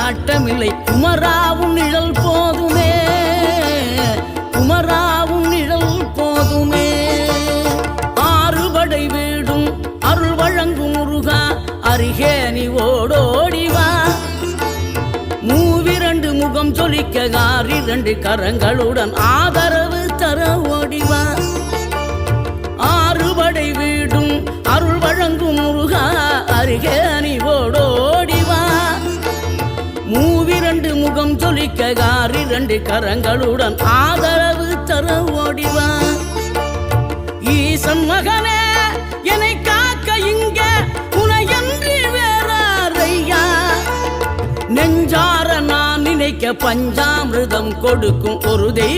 நாட்டமில்லை குமராவும் நிழல் போதுமே, குமராவும் நிழல் போதுமே. ஆறுபடை வீடும் அருள் வழங்கும் முருகா அருகே நீ ஓடோடிவா. மூவிரண்டு முகம் சொலிக்க ஆறிரண்டு கரங்களுடன் ஆதரவு தர ஓடிவா. ஆறுபடை வீடும் அருள் வழங்கும் முருகா அருகே நீ ஓடோடிவா. மூவிரண்டு முகம் சொலிக்க ஆறிரண்டு கரங்களுடன் ஆதரவு தர ஓடிவா. ஈசன் மகனே என்னை காக்க இங்க உனையன்றி வேறாரையா. நெஞ்சார நான் நினைக்க பஞ்சாமிர்தம் கொடுக்கும் ஒரு தெய்வம்